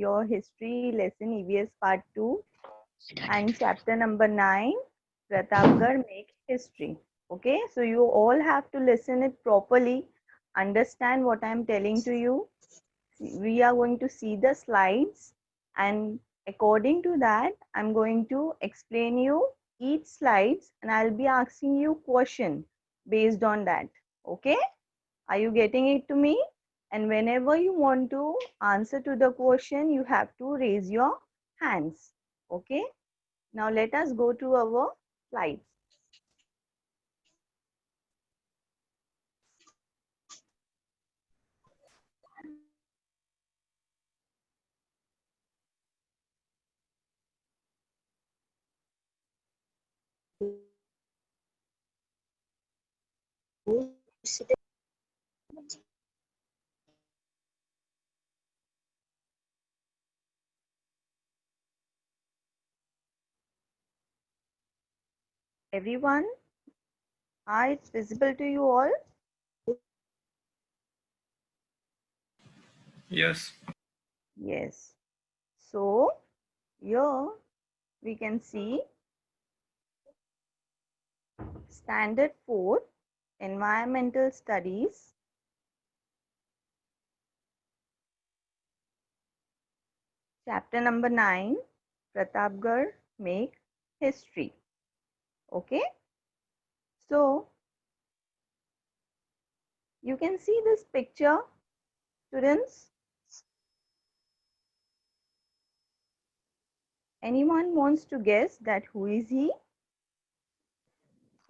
your history lesson EVS part 2 and chapter number 9, Pratapgarh make history. Okay, so you all have to listen it properly, understand what I am telling to you. We are going to see the slides, and according to that I'm going to explain you each slides, and I'll be asking you question based on that. Okay, are you getting it to me? And whenever you want to answer to the question, you have to raise your hands. Okay, now let us go to our slides. Everyone, it's visible to you all? Yes. Yes. So here we can see standard 4 environmental studies, chapter number 9, Pratapgarh make history. Okay, so you can see this picture, students. Anyone wants to guess that who is he?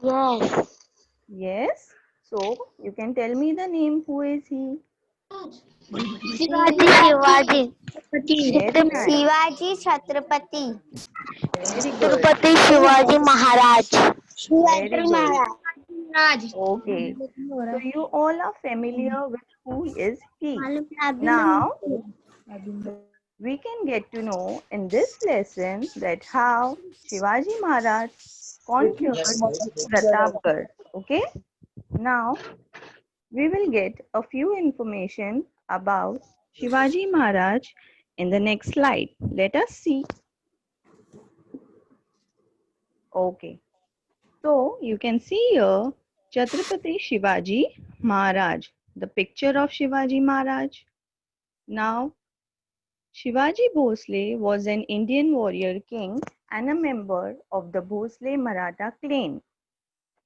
Yes. Yes, so you can tell me the name. Who is he? Shivaji. Very nice. Shivaji Chhatrapati. Very good. Chhatrapati Shivaji Maharaj. Very good. Maharaj. Okay, so you all are familiar with who is he. Now we can get to know in this lesson that how Shivaji Maharaj conquered Pratapgarh. Okay, now we will get a few information about Shivaji Maharaj in the next slide. Let us see. Okay, so you can see here Chhatrapati Shivaji Maharaj, the picture of Shivaji Maharaj. Now, Shivaji Bhosle was an Indian warrior king and a member of the Bhosle Maratha clan.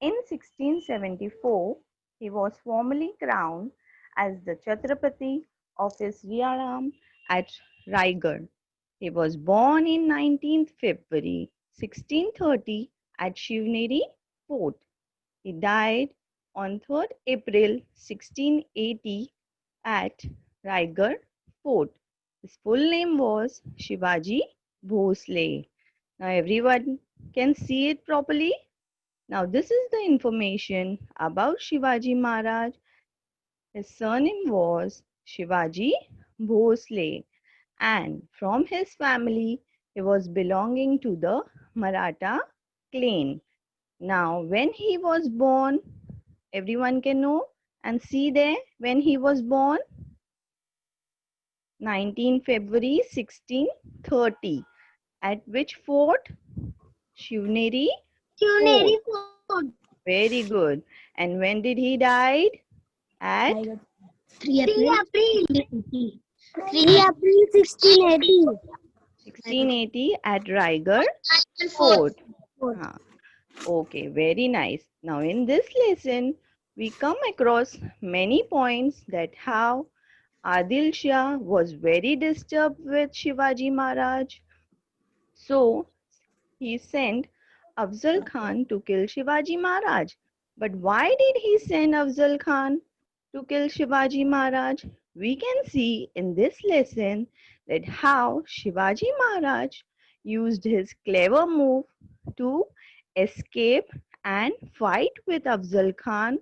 In 1674, he was formally crowned as the Chhatrapati of his realm at Raigad. He was born in 19th February 1630 at Shivneri Fort. He died on 3rd April 1680 at Raigad Fort. His full name was Shivaji Bhosle. Now everyone can see it properly. Now this is the information about Shivaji Maharaj. His surname was Shivaji Bhosle, and from his family he was belonging to the Maratha clan. Now when he was born, everyone can know and see there when he was born, 19 February 1630. At which fort? Shivneri Fort. Very good. And when did he die? At 3 April. 3 April 1680. 1680 at Raigad Fort. Okay, very nice. Now in this lesson, we come across many points that how Adil Shah was very disturbed with Shivaji Maharaj. So he sent Afzal Khan to kill Shivaji Maharaj. But why did he send Afzal Khan to kill Shivaji Maharaj? We can see in this lesson that how Shivaji Maharaj used his clever move to escape and fight with Afzal Khan,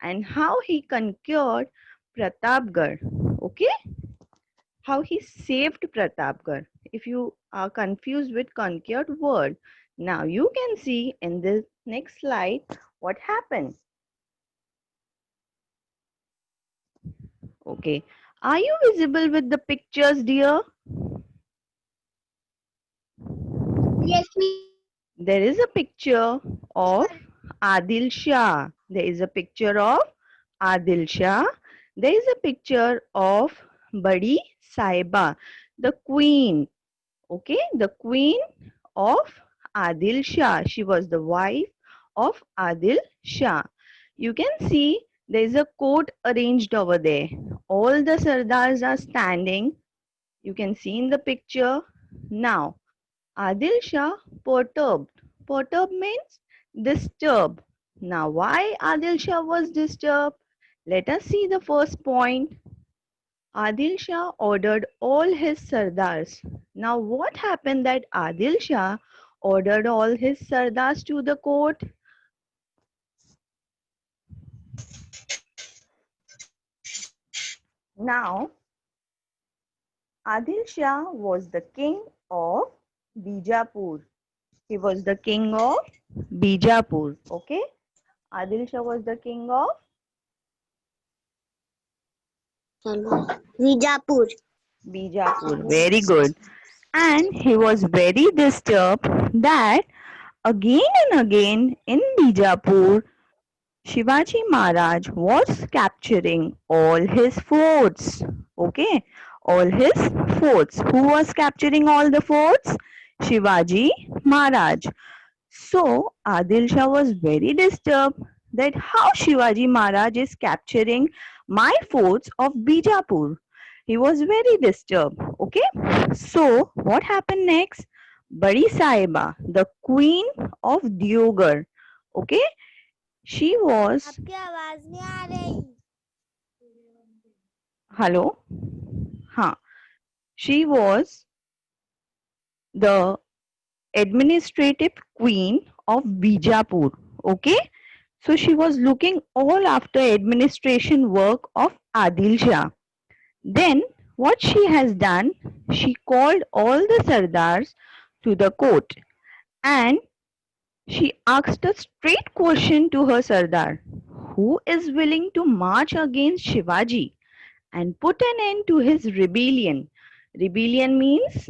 and how he conquered Pratapgarh. Okay? How he saved Pratapgarh. If you are confused with conquered word, now you can see in this next slide what happened. Okay, are you visible with the pictures, dear? Yes, me. There is a picture of Adil Shah. There is a picture of Adil Shah. There is a picture of Badi Saiba, the queen. Okay, the queen of Adil Shah. She was the wife of Adil Shah. You can see there is a court arranged over there. All the Sardars are standing. You can see in the picture. Now, Adil Shah perturbed. Perturbed means disturb. Now, why Adil Shah was disturbed? Let us see the first point. Adil Shah ordered all his Sardars. Now, what happened that Adil Shah ordered all his Sardars to the court? Now, Adil Shah was the king of Bijapur. He was the king of Bijapur. Okay? Adil Shah was the king of Vijapur. Bijapur. Very good. And he was very disturbed that again and again in Bijapur, Shivaji Maharaj was capturing all his forts. Okay, all his forts. Who was capturing all the forts? Shivaji Maharaj. So Adil Shah was very disturbed that how Shivaji Maharaj is capturing my forts of Bijapur. He was very disturbed. Okay. So what happened next? Badi Sahiba, the queen of Diogar. Okay. She was. आपकी आवाज नहीं आ रही. Hello. Huh. She was the administrative queen of Bijapur. Okay. So she was looking all after administration work of Adil Shah. Then what she has done, she called all the Sardars to the court and she asked a straight question to her Sardar. Who is willing to march against Shivaji and put an end to his rebellion? Rebellion means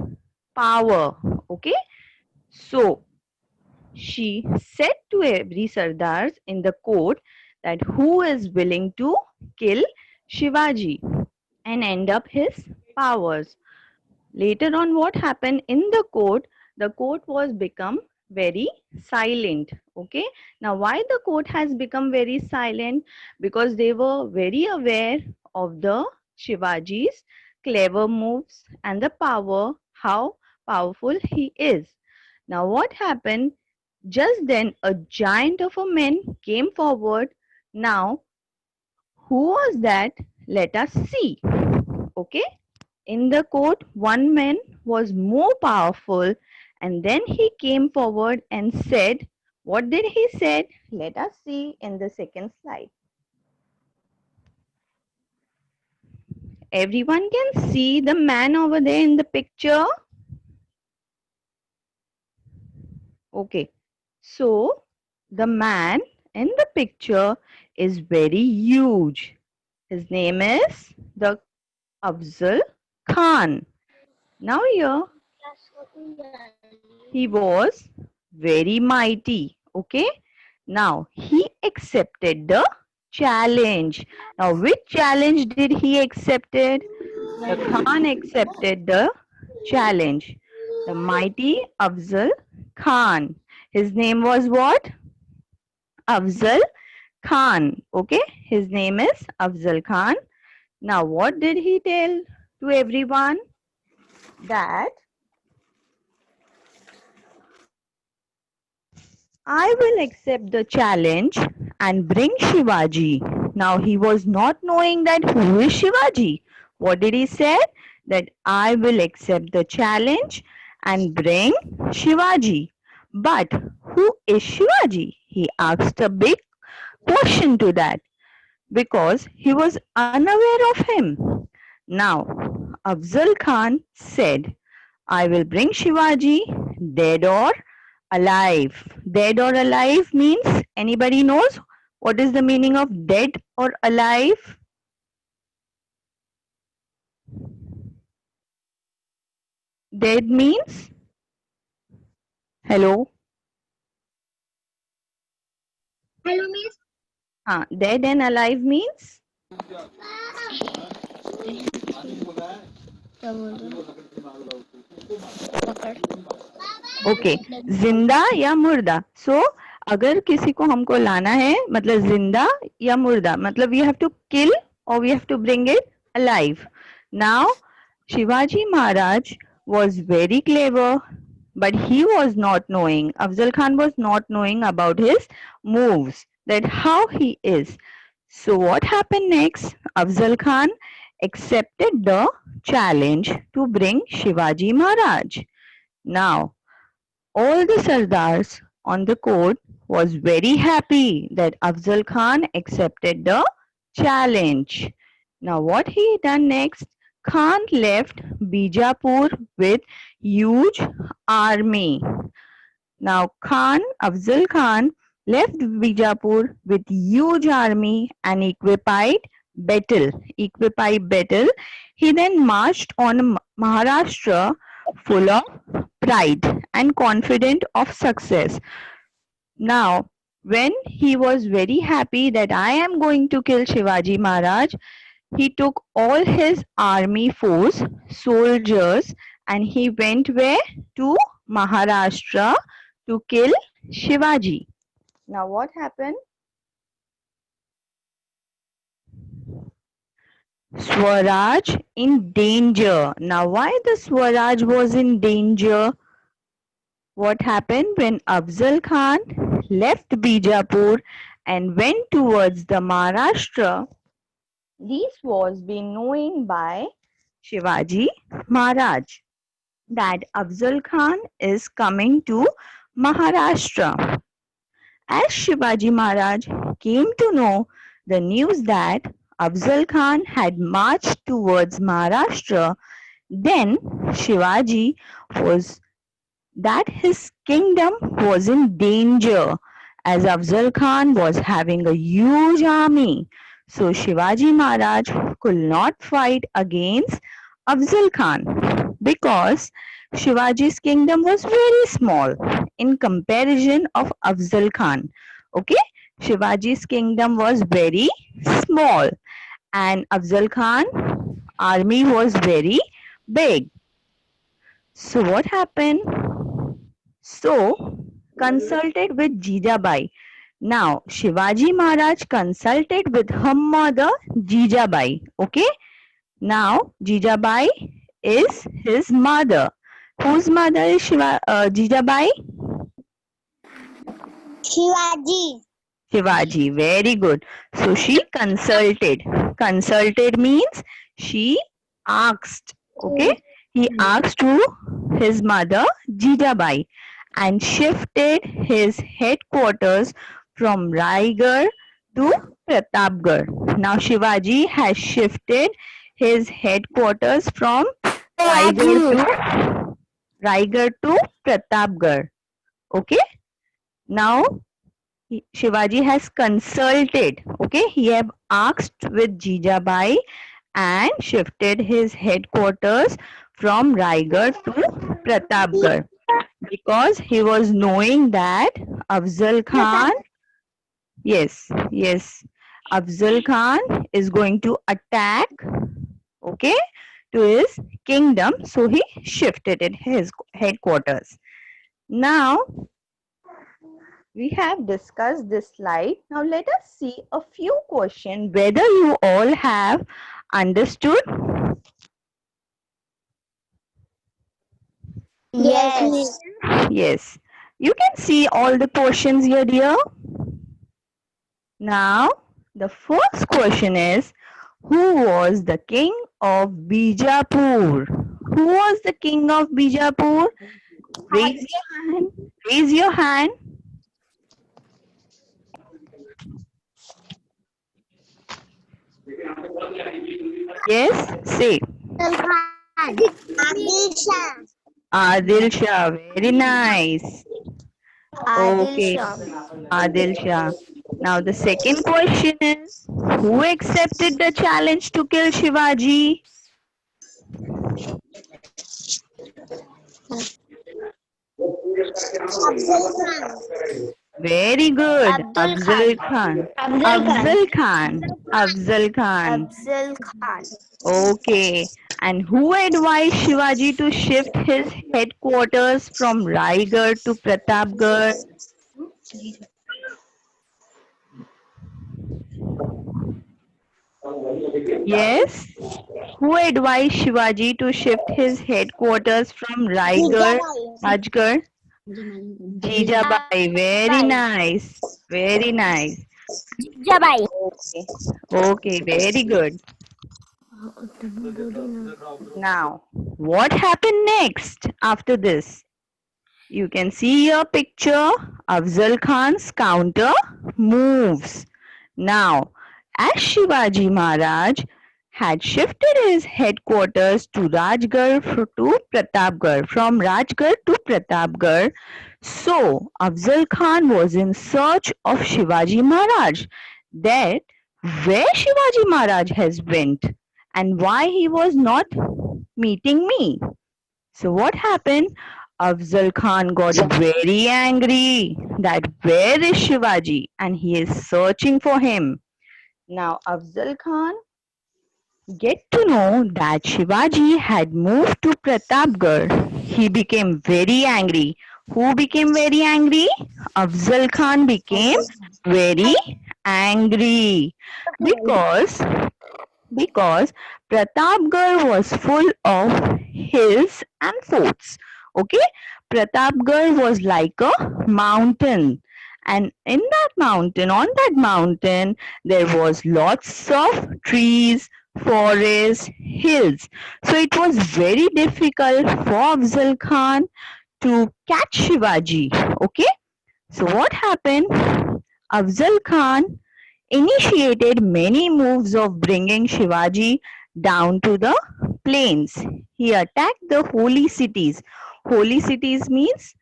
power. Okay. So she said to every Sardars in the court that who is willing to kill Shivaji and end up his powers. Later on, what happened in the court was become very silent. Okay. Now, why the court has become very silent? Because they were very aware of the Shivaji's clever moves and the power, how powerful he is. Now, what happened? Just then, a giant of a man came forward. Now, who was that? Let us see. Okay. In the court, one man was more powerful, and then he came forward and said, what did he said? Let us see in the second slide. Everyone can see the man over there in the picture. Okay. So, the man in the picture is very huge. His name is the Afzal Khan. Now here he was very mighty. Okay. Now he accepted the challenge. Now which challenge did he accepted? The Khan accepted the challenge. The mighty Afzal Khan. His name was what? Afzal Khan. Okay. His name is Afzal Khan. Now what did he tell to everyone? That I will accept the challenge and bring Shivaji. Now he was not knowing that who is Shivaji. What did he say? That I will accept the challenge and bring Shivaji. But who is Shivaji? He asked a big question to that because he was unaware of him. Now Afzal Khan said, I will bring Shivaji dead or alive. Dead or alive means anybody knows what is the meaning of dead or alive? Dead means Hello. Hello, Miss. Dead and alive means? Okay जिंदा या मुर्दा सो अगर किसी को हमको लाना है मतलब जिंदा या मुर्दा मतलब we have to kill or we have to bring it alive now Shivaji Maharaj was very clever but he was not knowing Afzal Khan was not knowing about his moves that how he is so what happened next Afzal Khan accepted the challenge to bring Shivaji Maharaj now all the Sardars on the court was very happy that Afzal Khan accepted the challenge. Now what he done next? Khan left Bijapur with huge army. Now Afzal Khan left Bijapur with huge army and equipied battle. He then marched on Maharashtra full of pride and confident of success. Now, when he was very happy that I am going to kill Shivaji Maharaj, he took all his army force, soldiers, and he went where? To Maharashtra to kill Shivaji. Now, what happened? Swaraj in danger. Now, why the Swaraj was in danger? What happened when Afzal Khan left Bijapur and went towards the Maharashtra? This was been known by Shivaji Maharaj that Afzal Khan is coming to Maharashtra. As Shivaji Maharaj came to know the news that Afzal Khan had marched towards Maharashtra, then Shivaji was that his kingdom was in danger as Afzal Khan was having a huge army. So Shivaji Maharaj could not fight against Afzal Khan because Shivaji's kingdom was very small in comparison of Afzal Khan. Okay, Shivaji's kingdom was very small and Afzal Khan army was very big. So what happened? So consulted with Jijabai. Now Shivaji Maharaj consulted with her mother Jijabai. Okay. Now Jijabai is his mother. Whose mother is Jijabai? Shivaji. Shivaji. Very good. So she consulted. Consulted means she asked. Okay. He asked to his mother Jijabai and shifted his headquarters from Raigarh to Pratapgarh. Now Shivaji has shifted his headquarters from Raigarh to Pratapgarh. Okay. Now Shivaji has consulted. Okay. He have asked with Jijabai and shifted his headquarters from Raigarh to Pratapgarh because he was knowing that Afzal Khan, yes, Afzal Khan is going to attack, okay, to his kingdom. So he shifted it his headquarters. Now we have discussed this slide. Now let us see a few questions whether you all have understood. Yes. Yes. You can see all the questions here, dear. Now, the first question is, who was the king of Bijapur? Who was the king of Bijapur? Raise your hand. Raise your hand. Yes, say. Adil Shah. Adil Shah. Very nice. Adil Okay, Shah. Adil Shah. Now the second question is, who accepted the challenge to kill Shivaji? Abdul Khan. Very good. Abdul Afzal Khan. Khan. Abdul Khan. Afzal Khan. Afzal Khan. Abdul Khan. Okay. And who advised Shivaji to shift his headquarters from Raigad to Pratapgarh? Yes. Who advised Shivaji to shift his headquarters from Jijabai. Rajgarh? Jijabai. Very nice. Very nice. Jijabai. Okay. Okay. Very good. Now, what happened next after this? You can see your picture. Afzal Khan's counter moves. Now, as Shivaji Maharaj had shifted his headquarters to Rajgarh to Pratapgarh, from Rajgarh to Pratapgarh, so Afzal Khan was in search of Shivaji Maharaj. That where Shivaji Maharaj has went and why he was not meeting me. So what happened? Afzal Khan got very angry that where is Shivaji and he is searching for him. Now Afzal Khan get to know that Shivaji had moved to Pratapgarh. He became very angry. Who became very angry? Afzal Khan became very angry because because Pratapgarh was full of hills and forts. Okay, Pratapgarh was like a mountain, and in that mountain, on that mountain, there was lots of trees, forests, hills. So it was very difficult for Afzal Khan to catch Shivaji. Okay, so what happened? Afzal Khan initiated many moves of bringing Shivaji down to the plains. He attacked the holy cities. Holy cities means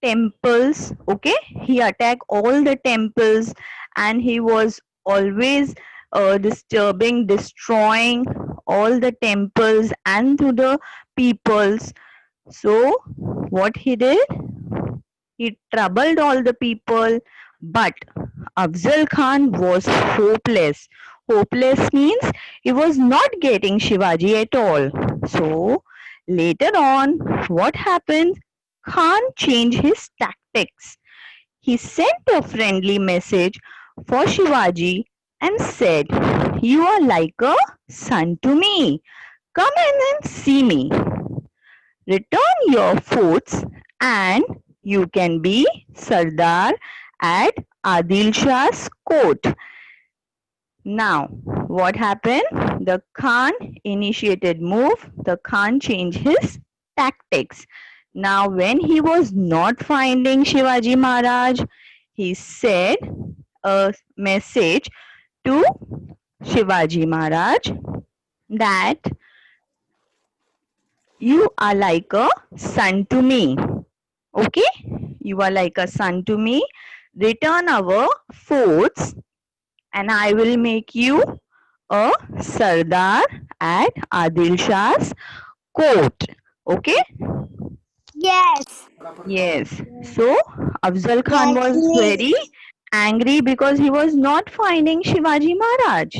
temples. Okay, he attacked all the temples and he was always disturbing, destroying all the temples and to the peoples. So, what he did? He troubled all the people, but Afzal Khan was hopeless. Hopeless means he was not getting Shivaji at all. So later on, what happened? Khan changed his tactics. He sent a friendly message for Shivaji and said, "You are like a son to me. Come in and see me. Return your forts and you can be Sardar at Adil Shah's court." Now, what happened? The Khan initiated move. The Khan changed his tactics. Now, when he was not finding Shivaji Maharaj, he said a message to Shivaji Maharaj that you are like a son to me. Okay? You are like a son to me. Return our forts and I will make you a Sardar at Adil Shah's court. Okay? Yes. Yes. So Afzal Khan Yes, was very please. angry because he was not finding Shivaji Maharaj.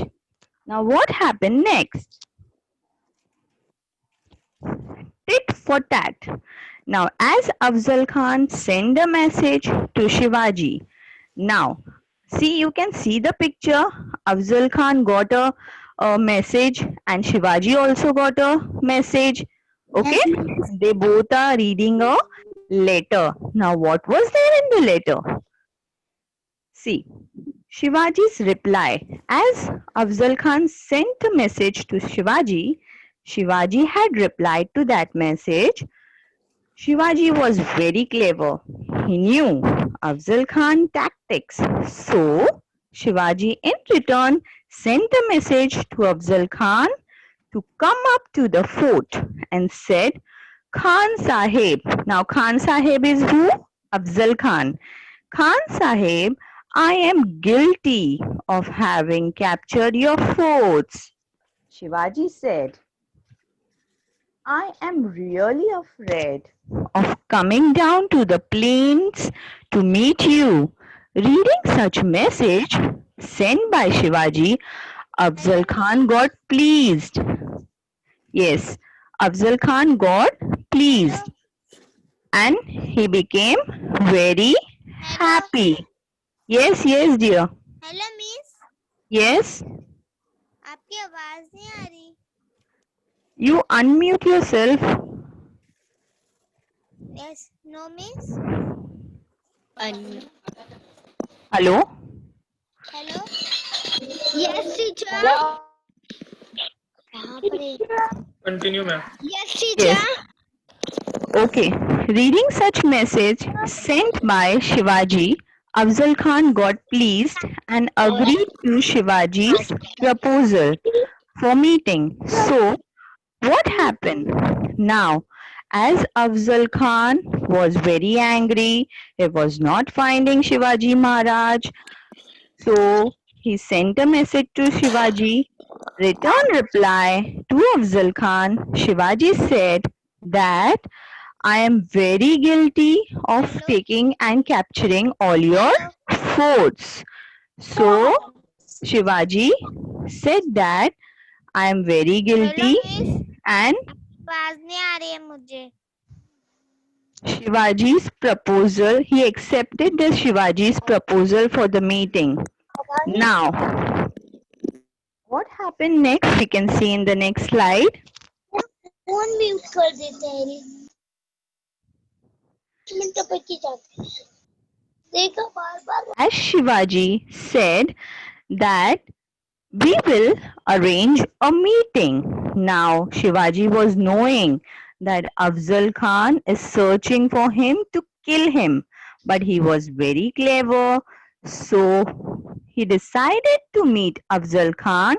Now what happened next? Tit for tat. Now as Afzal Khan sent a message to Shivaji. Now see, you can see the picture. Afzal Khan got a message and Shivaji also got a message. Okay, Yes, please. they both are reading a letter. Now what was there in the letter? See, Shivaji's reply. As Afzal Khan sent a message to Shivaji, Shivaji had replied to that message. Shivaji was very clever. He knew Afzal Khan tactics. So, Shivaji in return sent a message to Afzal Khan to come up to the fort and said, Khan Sahib. Now, Khan Sahib is who? Afzal Khan. Khan Sahib, I am guilty of having captured your forts. Shivaji said, I am really afraid of coming down to the plains to meet you. Reading such message sent by Shivaji, Afzal Khan got pleased. Yes, Afzal Khan got pleased and he became very happy. Yes, yes, dear. Hello miss, Yes, आपकी आवाज नहीं आ रही. you unmute yourself. Yes, no miss. Hello. Hello. Yes teacher. कहाँ पर है? Continue ma'am. Yes Yes. Teacher. Okay. Reading such message sent by Shivaji, Afzal Khan got pleased and agreed to Shivaji's proposal for meeting. So, what happened? Now, as Afzal Khan was very angry, he was not finding Shivaji Maharaj. So, he sent a message to Shivaji. Return reply to Afzal Khan. Shivaji said that I am very guilty of taking and capturing all your forts. So, Shivaji said that I am very guilty and आवाज नहीं आ रही है मुझे. Shivaji's proposal, he accepted the Shivaji's proposal for the meeting. Now, what happened next? We can see in the next slide. Phone mute कर देते हैं. Minute पे की जाती है. देखो बार बार. As Shivaji said that we will arrange a meeting. Now, Shivaji was knowing that Afzal Khan is searching for him to kill him, but he was very clever. So, he decided to meet Afzal Khan.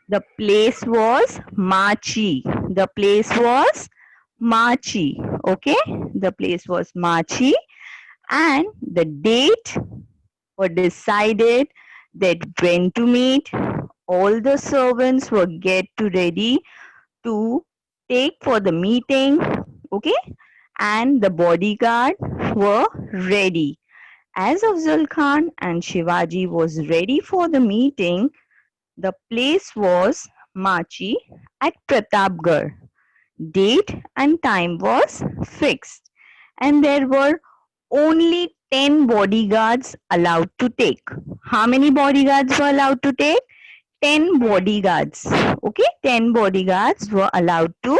The place was Machi. The place was Machi. Okay, the place was Machi, and the date were decided that when to meet. All the servants were get to ready to take for the meeting, okay, and the bodyguard were ready. As Afzal Khan and Shivaji was ready for the meeting, the place was Machi at Pratapgarh. Date and time was fixed, and there were only 10 bodyguards allowed to take. How many bodyguards were allowed to take? 10 bodyguards. Okay, 10 bodyguards were allowed to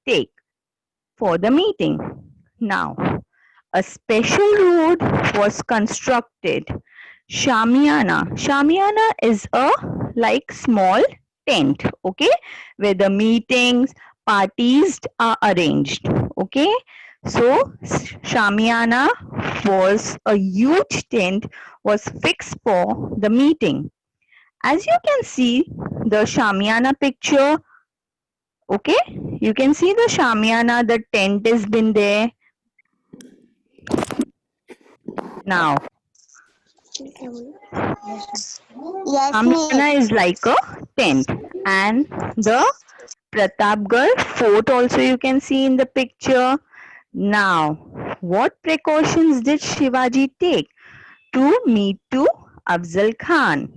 take for the meeting. Now, a special road was constructed. Shamiana. Shamiana is a like small tent, okay, where the meetings, parties are arranged. Okay, so Shamiana was a huge tent was fixed for the meeting. As you can see the Shamiana picture, okay, you can see the Shamiana, the tent has been there. Now, Yes, Shamiana is like a tent, and the Pratapgarh fort also you can see in the picture. Now, what precautions did Shivaji take to meet to Afzal Khan?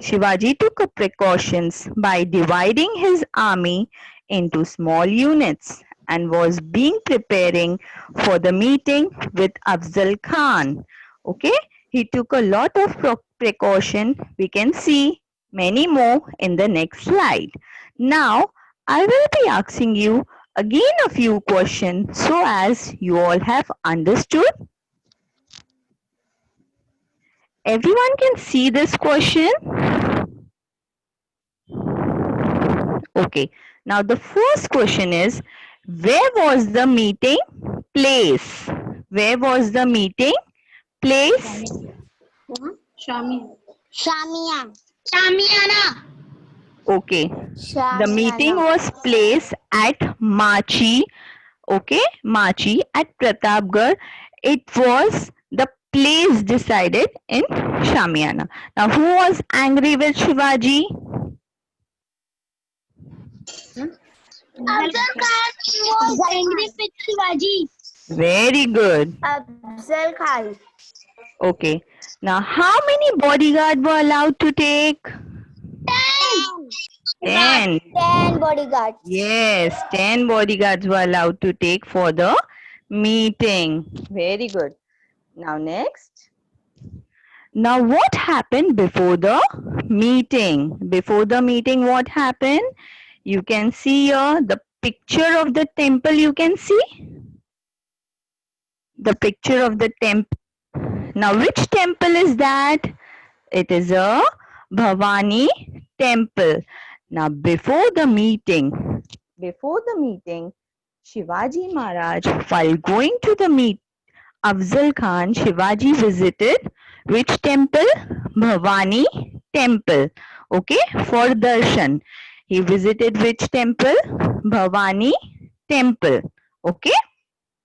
Shivaji took precautions by dividing his army into small units and was being preparing for the meeting with Afzal Khan. Okay, he took a lot of precaution. We can see many more in the next slide. Now, I will be asking you again a few questions so as you all have understood. Everyone can see this question? Okay. Now the first question is, where was the meeting place? Where was the meeting place? Shamiya. Okay. The meeting was placed at Machi. Okay. Machi at Pratapgarh. It was the place decided in Shamiana. Now who was angry with Shivaji? Afzal Khan was angry with Shivaji. Very good. Afzal Khan. Okay. Now, how many bodyguards were allowed to take? 10. 10 bodyguards. Yes, 10 bodyguards were allowed to take for the meeting. Very good. Now, next. Now, what happened before the meeting? Before the meeting, what happened? You can see here the picture of the temple. You can see the picture of the temple. Now, which temple is that? It is a Bhavani temple. Now, before the meeting, Shivaji Maharaj, while going to the meet Afzal Khan, Shivaji visited which temple? Bhavani temple. Okay, for darshan. He visited which temple? Bhavani temple. Okay,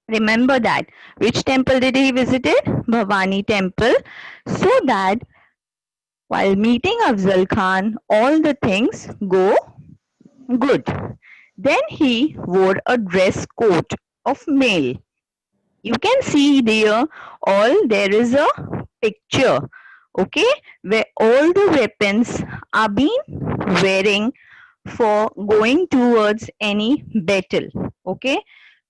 remember that. Which temple did he visited? Bhavani temple. So that while meeting Afzal Khan, all the things go good. Then he wore a dress coat of mail. You can see there there is a picture, okay, where all the weapons are being wearing for going towards any battle, okay.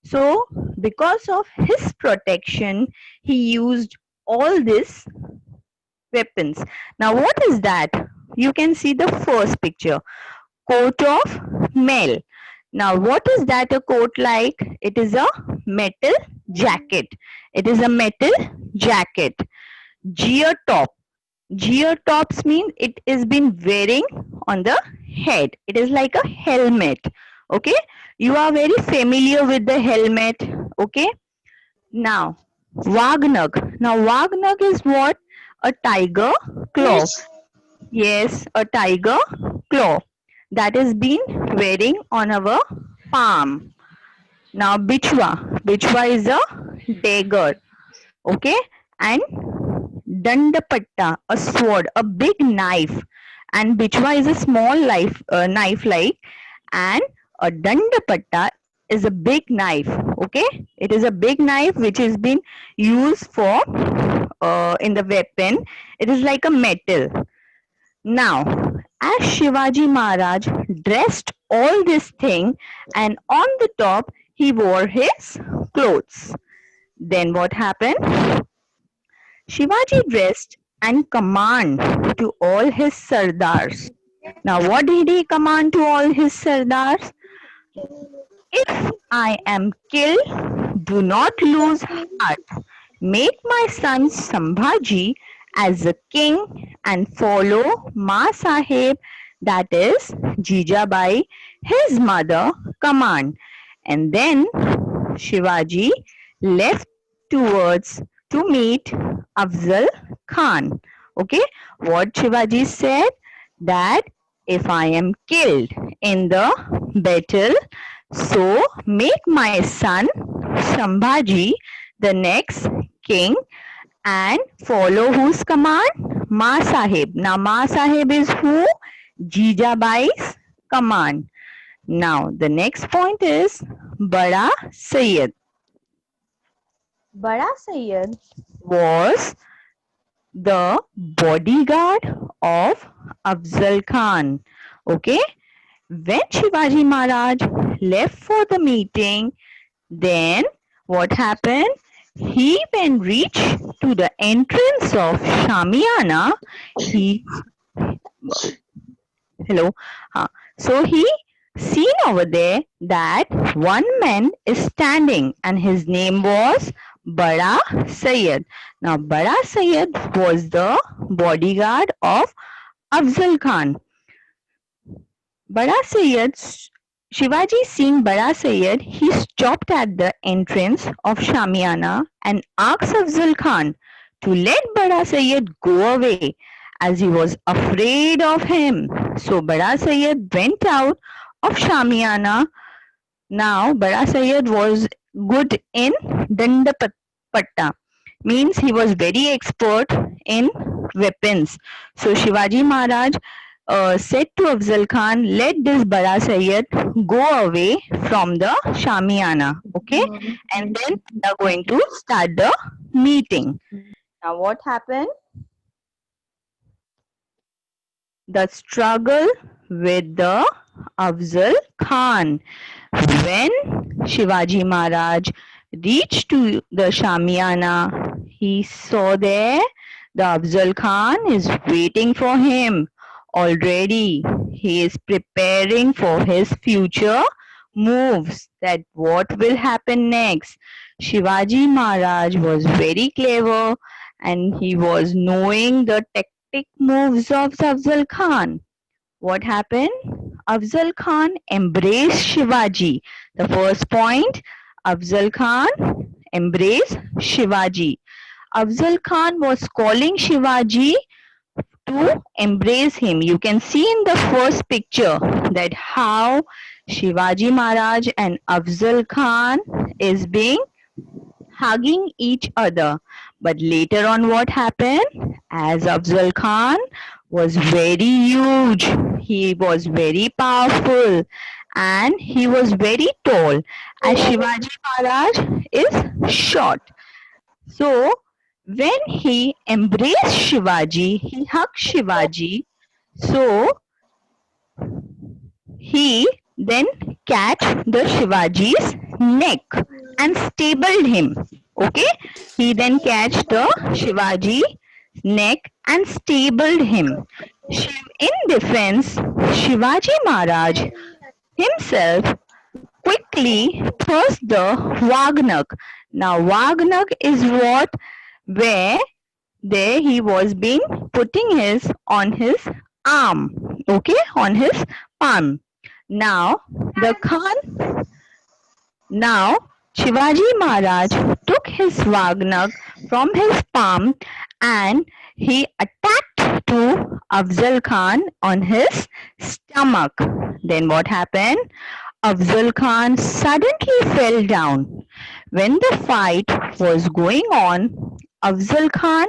So because of his protection, he used all these weapons. Now what is that? You can see the first picture, coat of mail. Now, what is that a coat like? It is a metal jacket. It is a metal jacket. Gear top. Gear tops mean it is been wearing on the head. It is like a helmet. Okay. You are very familiar with the helmet. Okay. Now, Wagnag. Now, Wagnag is what? A tiger claw. Which Yes, a tiger claw that is been wearing on our palm. Now Bichwa. Bichwa is a dagger. Okay. And Dandapatta, a sword, a big knife. And Bichwa is a small knife like. And a Dandapatta is a big knife. Okay. It is a big knife which has been used for in the weapon. It is like a metal. Now, as Shivaji Maharaj dressed all this thing and on the top he wore his clothes. Then what happened? Shivaji dressed and command to all his sardars. Now what did he command to all his sardars? If I am killed, do not lose heart. Make my son Sambhaji as a king and follow Ma Sahib, that is Jijabai, his mother, command. And then Shivaji left towards to meet Afzal Khan. Okay, what Shivaji said, that if I am killed in the battle, so make my son Sambhaji the next king and follow whose command? Ma Sahib. Now Ma Sahib is who? Jijabai's command. Now the next point is Bada Sayyid. Bada Sayyid was the bodyguard of Afzal Khan. Okay. When Shivaji Maharaj left for the meeting, then what happened? He when reached to the entrance of Shamiana, he hello. So he seen over there that one man is standing and his name was Bada Sayyid. Now Bada Sayyid was the bodyguard of Afzal Khan. Bada Sayyid, Shivaji seeing Bada Sayyid, he stopped at the entrance of Shamiana and asked Afzal Khan to let Bada Sayyid go away as he was afraid of him. So Bada Sayyid went out of Shamiana. Now Bada Sayyid was good in Dandapatta, means he was very expert in weapons. So Shivaji Maharaj said to Afzal Khan, let this Bara Sayyid go away from the Shamiana, okay? And then they are going to start the meeting. Now what happened? The struggle with the Afzal Khan. When Shivaji Maharaj reached to the Shamiana, he saw there the Afzal Khan is waiting for him. Already he is preparing for his future moves, that what will happen next. Shivaji Maharaj was very clever and he was knowing the tactic moves of Afzal Khan. What happened? Afzal Khan embraced Shivaji. The first point, Afzal Khan embraced Shivaji. Afzal Khan was calling Shivaji to embrace him. You can see in the first picture that how Shivaji Maharaj and Afzal Khan is being hugging each other. But later on, what happened? As Afzal Khan was very huge, he was very powerful, and he was very tall, as Shivaji Maharaj is short. So, when he embraced Shivaji, he hugged Shivaji. So, he then catch the Shivaji's neck and stabled him. Okay, he then catch the Shivaji neck and stabled him. In defense, Shivaji Maharaj himself quickly thrust the Wagnak. Now Wagnak is what, where there he was being putting his on his arm, okay, on his palm. Now the Khan, now Shivaji Maharaj took his Wagnak from his palm and he attacked to Afzal Khan on his stomach. Then what happened? Afzal Khan suddenly fell down. When the fight was going on, Afzal Khan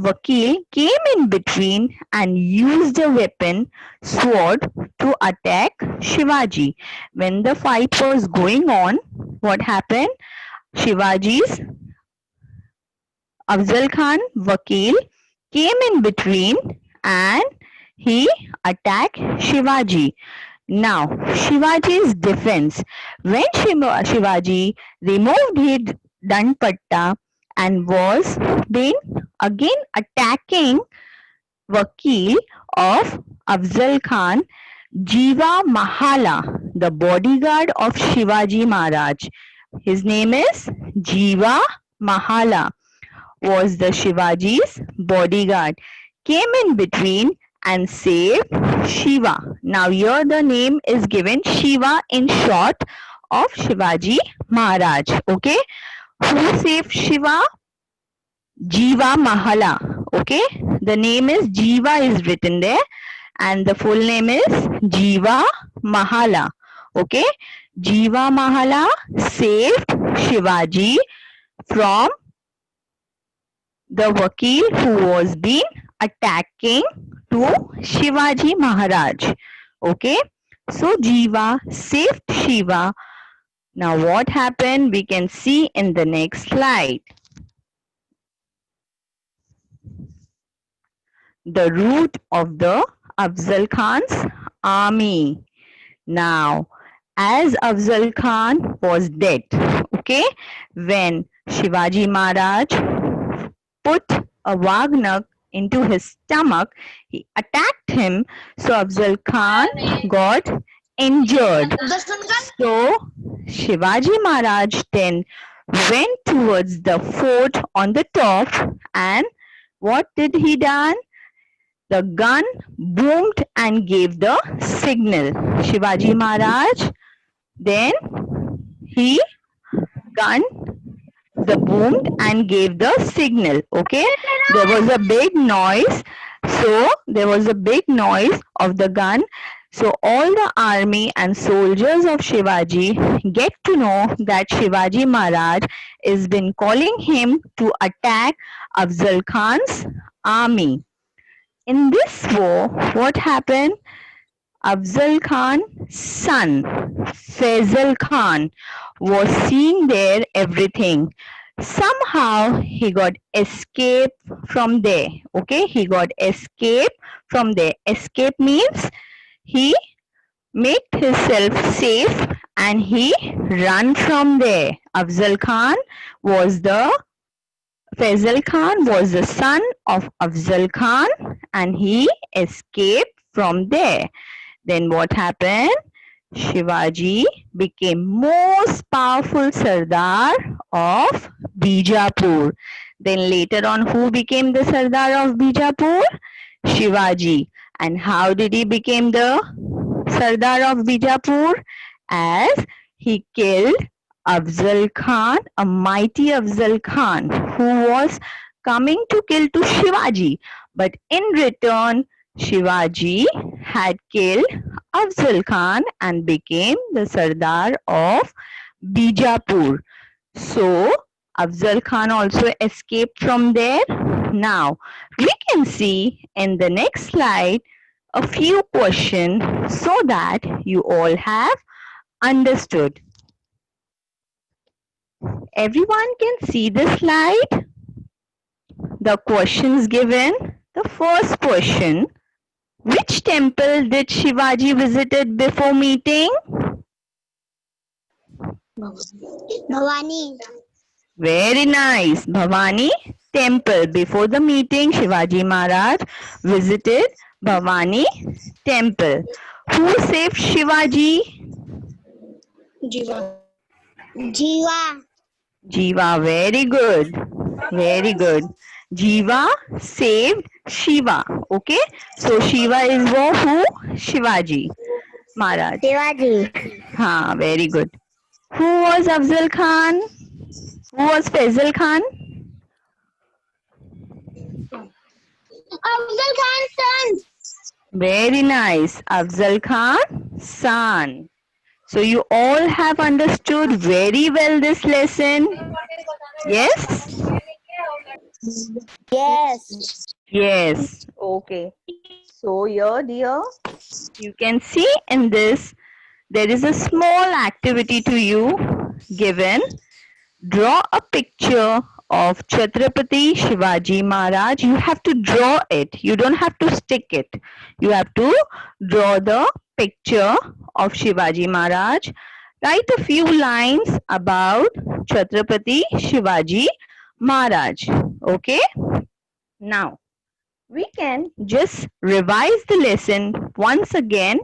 Vakil came in between and used a weapon, sword, to attack Shivaji. When the fight was going on, what happened? Shivaji's Afzal Khan Vakil came in between and he attacked Shivaji. Now, Shivaji's defense. When Shivaji removed his Danpatta and was been again attacking Vakil of Afzal Khan, Jiva Mahala, the bodyguard of Shivaji Maharaj. His name is Jiva Mahala, was the Shivaji's bodyguard, came in between and saved Shiva. Now here the name is given Shiva in short of Shivaji Maharaj. Okay, who saved Shiva? Jiva Mahala. Okay, the name is Jiva is written there and the full name is Jiva Mahala. Okay, Jiva Mahala saved Shivaji from the Vakil who was been attacking to Shivaji Maharaj. Okay, so Jiva saved Shiva. Now what happened? We can see in the next slide. The route of the Afzal Khan's army. Now, as Afzal Khan was dead, okay, when Shivaji Maharaj put a Wagnak into his stomach, he attacked him, so Afzal Khan got injured. So Shivaji Maharaj then went towards the fort on the top, and what did he done? The gun boomed and gave the signal. Shivaji Maharaj then he gun the boomed and gave the signal. Okay, there was a big noise. So there was a big noise of the gun. So all the army and soldiers of Shivaji get to know that Shivaji Maharaj has been calling him to attack Afzal Khan's army. in this war, what happened? Afzal Khan's son, Faisal Khan, was seeing there everything. Somehow he got escape from there. Okay, he got escape from there. Escape means he made himself safe and he ran from there. Afzal Khan was the Faisal Khan was the son of Afzal Khan and he escaped from there. Then what happened? Shivaji became most powerful Sardar of Bijapur. Then later on, who became the Sardar of Bijapur? Shivaji. And how did he become the Sardar of Bijapur? As he killed Afzal Khan, a mighty Afzal Khan, who was coming to kill to Shivaji. But in return, Shivaji had killed Afzal Khan and became the Sardar of Bijapur. So, Afzal Khan also escaped from there. Now, we can see in the next slide a few questions so that you all have understood. Everyone can see the slide. The questions given. The first question: which temple did Shivaji visited before meeting? Bhavani. Very nice. Bhavani temple. Before the meeting, Shivaji Maharaj visited Bhavani temple. Who saved Shivaji? Jiva. Jiva. Jiva. Very good. Very good. Jiva saved Shiva. Okay. So Shiva is who? Shivaji Maharaj. Shivaji. Ha, very good. Who was Afzal Khan? Who was Faisal Khan? Afzal Khan's son. Very nice. Afzal Khan, son. So you all have understood very well this lesson. Yes? Yes. Yes. Okay. So here, dear, you can see in this, there is a small activity to you given. Draw a picture of Chhatrapati Shivaji Maharaj. You have to draw it. You don't have to stick it. You have to draw the picture of Shivaji Maharaj. Write a few lines about Chhatrapati Shivaji Maharaj. Okay? Now, we can just revise the lesson once again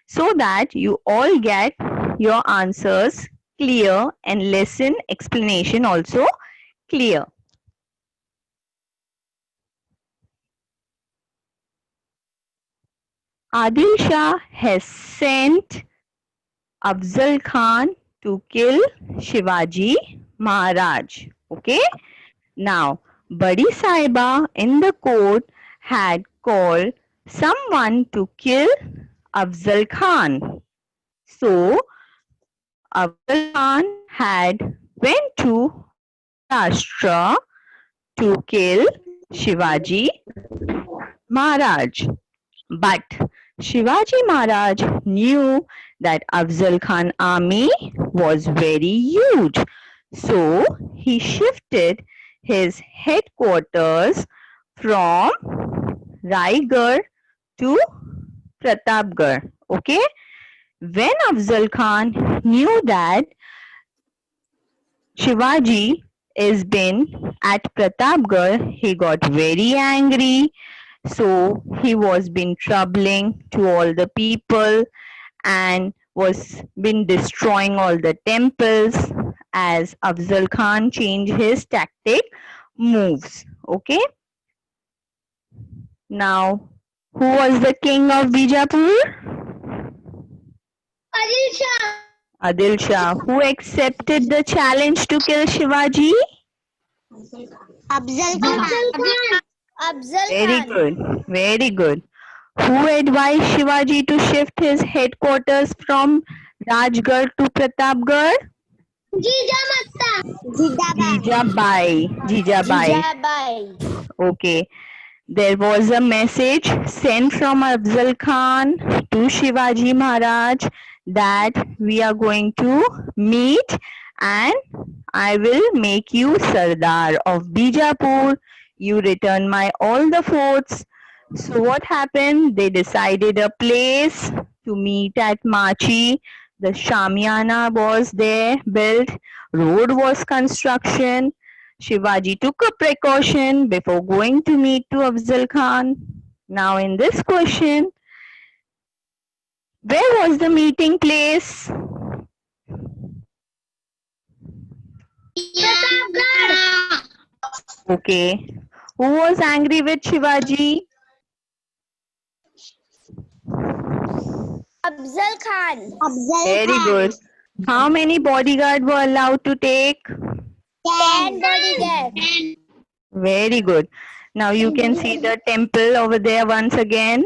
so that you all get your answers clear and lesson explanation also clear. Adil Shah has sent Afzal Khan to kill Shivaji Maharaj. Okay. Now, Badi Saiba in the court had called someone to kill Afzal Khan. So, Afzal Khan had went to Maharashtra to kill Shivaji Maharaj. But Shivaji Maharaj knew that Afzal Khan army was very huge. So he shifted his headquarters from Raigarh to Pratapgarh. Okay. When Afzal Khan knew that Shivaji is been at Pratapgarh, he got very angry. So he was been troubling to all the people and was been destroying all the temples as Afzal Khan changed his tactic moves. Okay. Now, who was the king of Bijapur? Adil Shah. Adil Shah. Who accepted the challenge to kill Shivaji? Afzal Khan. Afzal Very Khan. good. Very good. Who advised Shivaji to shift his headquarters from Rajgarh to Pratapgarh? Jijamata. Jijabai. Jijabai. Jijabai. Jijabai. Okay. There was a message sent from Afzal Khan to Shivaji Maharaj that we are going to meet and I will make you Sardar of Bijapur. You return my all the forts. So what happened? They decided a place to meet at Machi. The Shamiana was there built. Road was construction. Shivaji took a precaution before going to meet to Afzal Khan. Now in this question, where was the meeting place? Okay. Who was angry with Shivaji? Afzal Khan. Very good. How many bodyguards were allowed to take? 10 bodyguards. Very good. Now you can see the temple over there once again.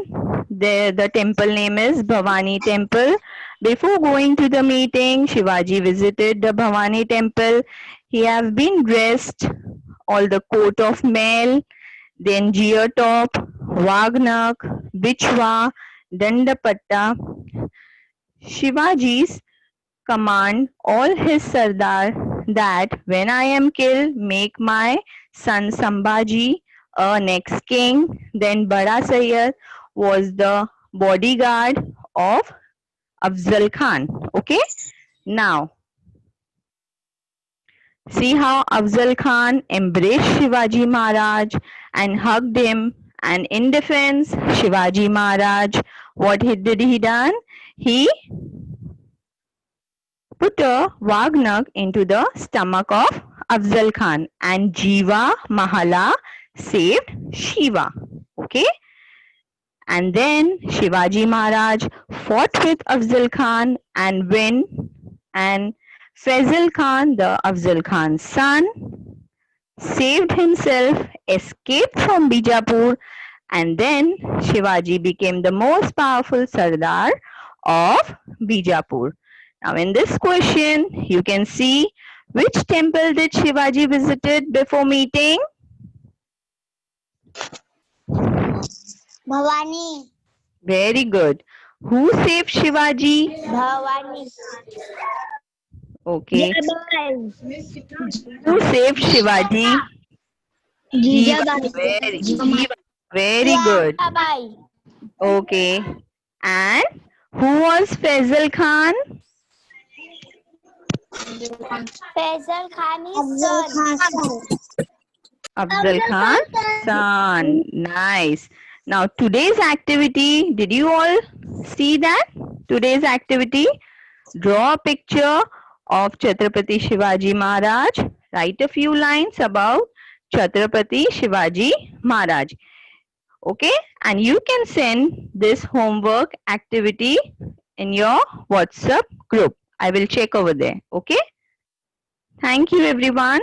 The temple name is Bhavani Temple. Before going to the meeting, Shivaji visited the Bhavani Temple. He have been dressed all the coat of mail, then gear top, Wagnak, Bichwa, Dandapatta. Shivaji's command all his Sardar that when I am killed, make my son Sambhaji a next king. Then Bada Sayyid was the bodyguard of Afzal Khan. Okay, now see how Afzal Khan embraced Shivaji Maharaj and hugged him. And in defense, Shivaji Maharaj, what did he done? He put a Wagnak into the stomach of Afzal Khan and Jiva Mahala saved Shiva. Okay. And then Shivaji Maharaj fought with Afzal Khan and win. And Faisal Khan, the Afzal Khan's son, saved himself, escaped from Bijapur, and then Shivaji became the most powerful Sardar of Bijapur. Now in this question, you can see which temple did Shivaji visited before meeting? Bhavani. Very good. Who saved Shivaji? Bhavani. Okay. Jijabai. Who saved Shivaji? Jiva. Jijabai. Very good. Jijabai. Okay. And who was Faisal Khan? Faisal Khan is son. Afzal Khan's son. Nice. Now today's activity, did you all see that? Today's activity, draw a picture of Chhatrapati Shivaji Maharaj. Write a few lines about Chhatrapati Shivaji Maharaj. Okay, and you can send this homework activity in your WhatsApp group. I will check over there. Okay, thank you everyone.